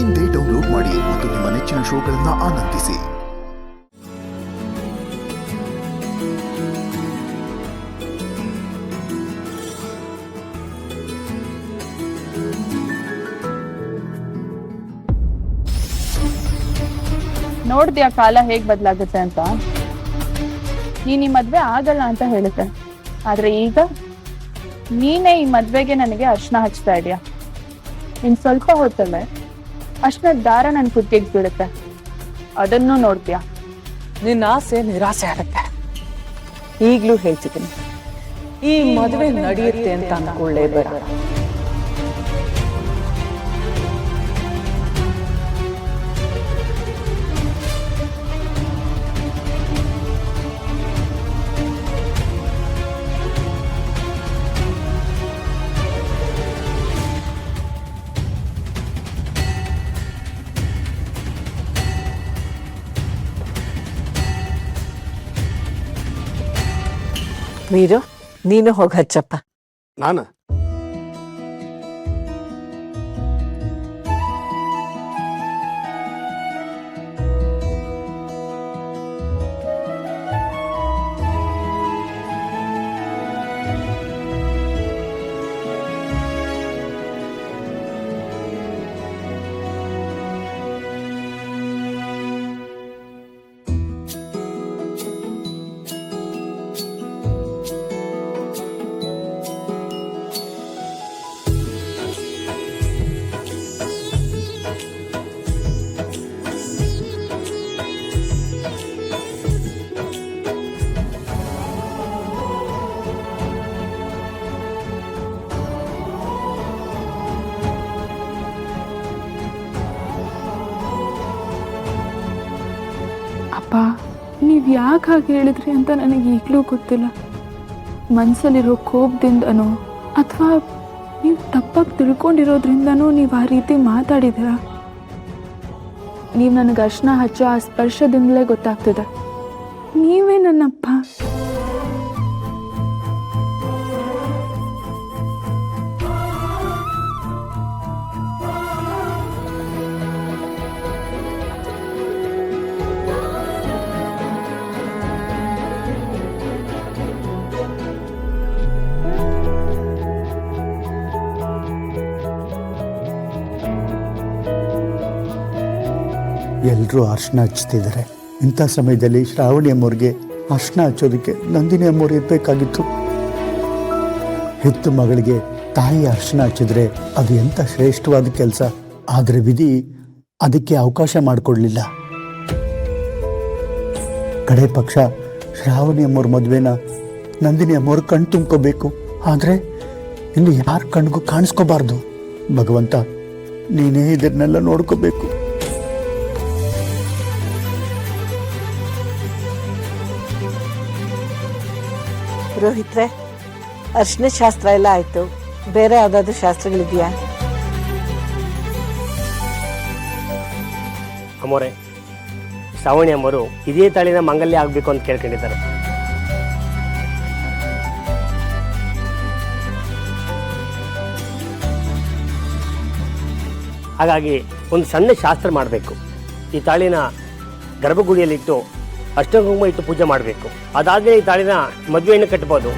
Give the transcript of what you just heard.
ಇಂದೇ ಡೌನ್ಲೋಡ್ ಮಾಡಿ ಮತ್ತು ನಿಮ್ಮ ನೆಚ್ಚಿನ ಶೋಗಳನ್ನು ಆನಂದಿಸಿ. ನೋಡ್ದ್ಯಾ ಕಾಲ ಹೇಗ್ ಬದಲಾಗುತ್ತೆ ಅಂತ. ನೀನ್ ಈ ಮದ್ವೆ ಆಗಲ್ಲ ಅಂತ ಹೇಳುತ್ತೆ, ಆದ್ರೆ ಈಗ ನೀನೇ ಈ ಮದ್ವೆಗೆ ನನಗೆ ಅರ್ಶನ ಹಚ್ತಾ ಇದೀಯ. ಇನ್ ಸ್ವಲ್ಪ ಹೊತ್ತಲ್ಲೇ ಅರ್ಶನ ದಾರ ನನ್ ಕುತ್ತಿಗೆ ಬೀಳುತ್ತೆ, ಅದನ್ನು ನೋಡ್ತೀಯಾ. ನಿನ್ನ ಆಸೆ ನಿರಾಸೆ ಆಗುತ್ತೆ. ಈಗ್ಲೂ ಹೇಳ್ತಿದ್ದೀನಿ, ಈ ಮದುವೆ ನಡೆಯುತ್ತೆ ಅಂತ ಅನ್ಕೊಳ್ಳೇ ಬೇಡ. ವೀರು, ನೀನು ಹೋಗಿ ಹಚ್ಚಪ್ಪ. ನಾನು ಅಪ್ಪ, ನೀವ್ ಯಾಕೆ ಹಾಗೆ ಹೇಳಿದ್ರಿ ಅಂತ ನನಗೆ ಈಗಲೂ ಗೊತ್ತಿಲ್ಲ. ಮನ್ಸಲ್ಲಿರೋ ಕೋಪದಿಂದನೋ ಅಥವಾ ನೀವು ತಪ್ಪಾಗಿ ತಿಳ್ಕೊಂಡಿರೋದ್ರಿಂದನೂ ನೀವು ಆ ರೀತಿ ಮಾತಾಡಿದ್ದೀರಾ. ನೀವು ನನಗೆ ಅರ್ಶನ ಹಚ್ಚೋ ಆ ಸ್ಪರ್ಶದಿಂದಲೇ ಗೊತ್ತಾಗ್ತಿದೆ ನೀವೇ ನನ್ನಪ್ಪ. ಎಲ್ಲರೂ ಅರ್ಶನ ಹಚ್ತಿದ್ದಾರೆ. ಇಂಥ ಸಮಯದಲ್ಲಿ ಶ್ರಾವಣಿ ಅಮ್ಮವ್ರಿಗೆ ಅರ್ಶನ ಹಚ್ಚೋದಕ್ಕೆ ನಂದಿನಿ ಅಮ್ಮವ್ರು ಇರಬೇಕಾಗಿತ್ತು. ಹೆತ್ತು ಮಗಳಿಗೆ ತಾಯಿ ಅರ್ಶನ ಹಚ್ಚಿದ್ರೆ ಅದು ಎಂಥ ಶ್ರೇಷ್ಠವಾದ ಕೆಲಸ. ಆದರೆ ವಿಧಿ ಅದಕ್ಕೆ ಅವಕಾಶ ಮಾಡಿಕೊಡ್ಲಿಲ್ಲ. ಕಡೆ ಪಕ್ಷ ಶ್ರಾವಣಿ ಅಮ್ಮವ್ರ ಮದುವೆನ ನಂದಿನಿ ಅಮ್ಮವ್ರು ಕಣ್ ತುಂಬ್ಕೋಬೇಕು. ಆದರೆ ಇನ್ನು ಯಾರ ಕಣ್ಗೂ ಕಾಣಿಸ್ಕೋಬಾರ್ದು. ಭಗವಂತ, ನೀನೇ ಇದನ್ನೆಲ್ಲ ನೋಡ್ಕೋಬೇಕು. ರೋಹಿತ್ರೆ, ಅರ್ಶನ ಶಾಸ್ತ್ರ ಎಲ್ಲ ಆಯ್ತು. ಬೇರೆ ಯಾವ್ದಾದ್ರು ಶಾಸ್ತ್ರಗಳಿದೆಯಾ? ಅಮ್ಮೋರೆ, ಶ್ರಾವಣಿ ಅಮ್ಮರು ಇದೇ ತಾಳಿನ ಮಂಗಲ್ಯ ಆಗ್ಬೇಕು ಅಂತ ಕೇಳ್ಕೊಂಡಿದ್ದಾರೆ. ಹಾಗಾಗಿ ಒಂದು ಸಣ್ಣ ಶಾಸ್ತ್ರ ಮಾಡಬೇಕು. ಈ ತಾಳಿನ ಗರ್ಭಗುಡಿಯಲ್ಲಿಟ್ಟು ಅಷ್ಟಂಗುಮ ಇಟ್ಟು ಪೂಜೆ ಮಾಡಬೇಕು. ಅದಾದ್ಮೇಲೆ ಈ ತಾಳಿನ ಮದುವೆಯನ್ನು ಕಟ್ಟಬಹುದು.